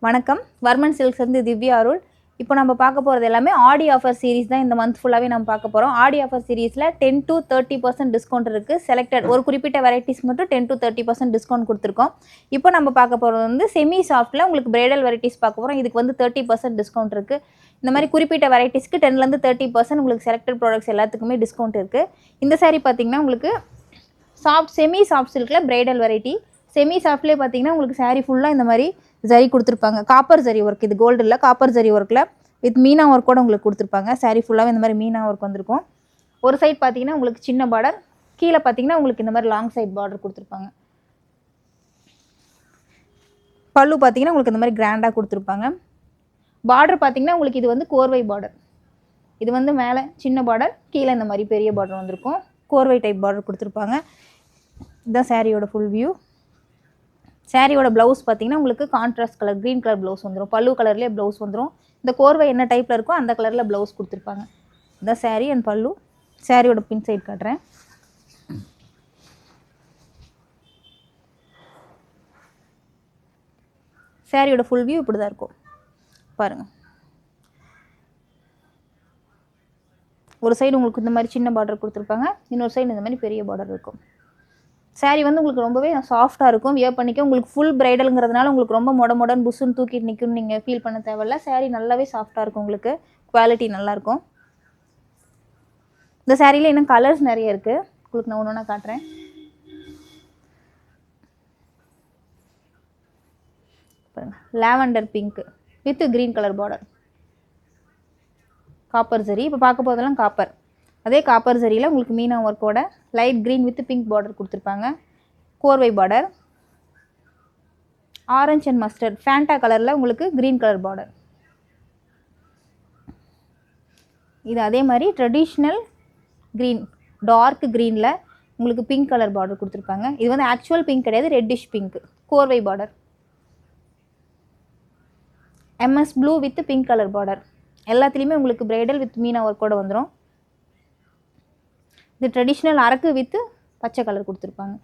வணக்கம். வர்மன் சில்க்ஸ் வந்து திவ்யா அருள். இப்போ நம்ம பார்க்க போகிறது எல்லாமே ஆடி ஆஃபர் சீரிஸ் தான். இந்த மந்த் ஃபுல்லாகவே நம்ம பார்க்க போகிறோம். ஆடி ஆஃபர் சீரிஸில் 10 to 30% டிஸ்கவுண்ட் இருக்குது. செலக்டட் ஒரு குறிப்பிட்ட வெரைட்டிஸ் மட்டும் 10 to 30% டிஸ்கவுண்ட் கொடுத்துருக்கோம். இப்போ நம்ம பார்க்க போகிறது வந்து செமி சாஃப்ட்டில் உங்களுக்கு பிரைடல் வெரைட்டிஸ் பார்க்க போகிறோம். இதுக்கு வந்து 30% டிஸ்கவுண்ட் இருக்குது. இந்த மாதிரி குறிப்பிட்ட வெரைட்டிஸ்க்கு 10லேருந்து 30% உங்களுக்கு செலக்டட் ப்ராடக்ட்ஸ் எல்லாத்துக்குமே டிஸ்கவுண்ட் இருக்குது. இந்த சாரீ பார்த்தீங்கன்னா உங்களுக்கு செமி சாஃப்ட் சில்கில் பிரைடல் வெரைட்டி. செமி சாஃப்ட்லேயே பார்த்தீங்கன்னா உங்களுக்கு சாரீ ஃபுல்லாக இந்த மாதிரி ஜரி கொடுத்துருப்பாங்க. காப்பர் ஜரி ஒர்க், இது கோல்டு இல்லை, காப்பர் ஜரி ஒர்க்கில் வித் மீனா ஒர்க்கோட உங்களுக்கு கொடுத்துருப்பாங்க. சாரீ ஃபுல்லாகவே இந்த மாதிரி மீனா ஒர்க் வந்திருக்கும். ஒரு சைட் பார்த்தீங்கன்னா உங்களுக்கு சின்ன பார்டர், கீழே பார்த்தீங்கன்னா உங்களுக்கு இந்த மாதிரி லாங் சைட் பார்டர் கொடுத்துருப்பாங்க. பல்லு பார்த்தீங்கன்னா உங்களுக்கு இந்த மாதிரி கிராண்டாக கொடுத்துருப்பாங்க. பார்டர் பார்த்தீங்கன்னா உங்களுக்கு இது வந்து கோர்வை பார்டர். இது வந்து மேலே சின்ன பார்டர், கீழே இந்த மாதிரி பெரிய பார்டர் வந்திருக்கும். கோர்வை டைப் பார்டர் கொடுத்துருப்பாங்க. இதுதான் சாரியோட ஃபுல் வியூ. சாரியோட ப்ளவுஸ் பார்த்தீங்கன்னா உங்களுக்கு contrast colour green colour blouse வந்துடும். பல்லு கலர்லேயே ப்ளவுஸ் வந்துடும். இந்த கோர்வை என்ன டைப்பில் இருக்கோ அந்த கலரில் ப்ளவுஸ் கொடுத்துருப்பாங்க. இதுதான் சாரி அண்ட் பல்லு. சாரியோட பின் சைட் காட்டுறேன். சாரியோட ஃபுல் வியூ இப்படி தான் இருக்கும் பாருங்கள். ஒரு சைடு உங்களுக்கு இந்த மாதிரி சின்ன பார்டர் கொடுத்துருப்பாங்க, இன்னொரு சைடு இந்த மாதிரி பெரிய பார்டர் இருக்கும். சாரீ வந்து உங்களுக்கு ரொம்பவே சாஃப்டாக இருக்கும். வியர் பண்ணிக்க உங்களுக்கு ஃபுல் பிரைடலுங்கிறதுனால உங்களுக்கு ரொம்ப மொடன் புஷ்ஷுன்னு தூக்கிட்டு நிற்கும்னு நீங்கள் ஃபீல் பண்ண தேவையில்ல. சாரீ நல்லாவே சாஃப்டாக இருக்கும். உங்களுக்கு குவாலிட்டி நல்லாயிருக்கும். இந்த சாரியில் இன்னும் கலர்ஸ் நிறைய இருக்குது. உங்களுக்கு நான் ஒன்று ஒன்றா காட்டுறேன். Lavender pink with green colour border, copper zari. இப்போ பார்க்க போதெல்லாம் காப்பர். அதே காப்பர் ஜரியில் உங்களுக்கு மீனா ஒர்க்கோட light green with pink border கொடுத்துருப்பாங்க. கோர்வை border, orange and mustard Fanta கலரில் உங்களுக்கு க்ரீன் கலர் பார்டர். இது அதே மாதிரி ட்ரெடிஷ்னல் க்ரீன், டார்க் க்ரீனில் உங்களுக்கு பிங்க் கலர் பார்டர் கொடுத்துருப்பாங்க. இது வந்து ஆக்சுவல் பிங்க் கிடையாது, ரெட்டிஷ் பிங்க். கோர்வை border, MS blue with pink colour border. எல்லாத்துலேயுமே உங்களுக்கு பிரைடல் வித் மீனா ஒர்க்கோட வந்துடும். இது ட்ரெடிஷ்னல் அரக்கு வித் பச்சை கலர் கொடுத்துருப்பாங்க.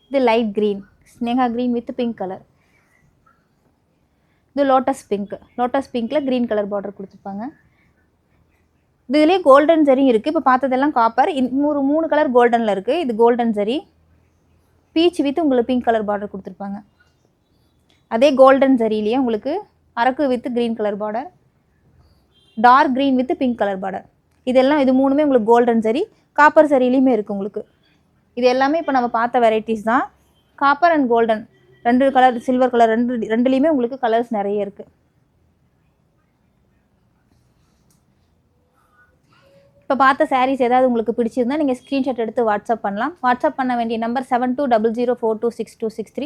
இது light green, Sneha green with pink colour. இது லோட்டஸ் பிங்க், லோட்டஸ் பிங்க்கில் க்ரீன் கலர் பார்டர் கொடுத்துருப்பாங்க. இதுலேயே கோல்டன் ஜரியும் இருக்குது. இப்போ பார்த்ததெல்லாம் காப்பர். இன்னொரு 3 கலர் கோல்டனில் இருக்குது. இது கோல்டன் ஜரி. பீச் வித் உங்களுக்கு பிங்க் கலர் பார்டர் கொடுத்துருப்பாங்க. அதே கோல்டன் ஜரியிலேயே உங்களுக்கு அரக்கு with green colour border, dark green with pink colour border. இதெல்லாம் இது மூணுமே உங்களுக்கு கோல்டன் ஜரி. காப்பர் ஜரியிலையுமே இருக்குது உங்களுக்கு. இது எல்லாமே இப்போ நம்ம பார்த்த வெரைட்டிஸ் தான். Copper and golden 2 colour, silver colour ரெண்டுலேயுமே உங்களுக்கு கலர்ஸ் நிறைய இருக்குது. இப்போ பார்த்த சாரீஸ் ஏதாவது உங்களுக்கு பிடிச்சிருந்தா நீங்கள் ஸ்க்ரீன்ஷாட் எடுத்து வாட்ஸ்அப் பண்ணலாம். வாட்ஸ்அப் பண்ண வேண்டிய நம்பர் 7200426263.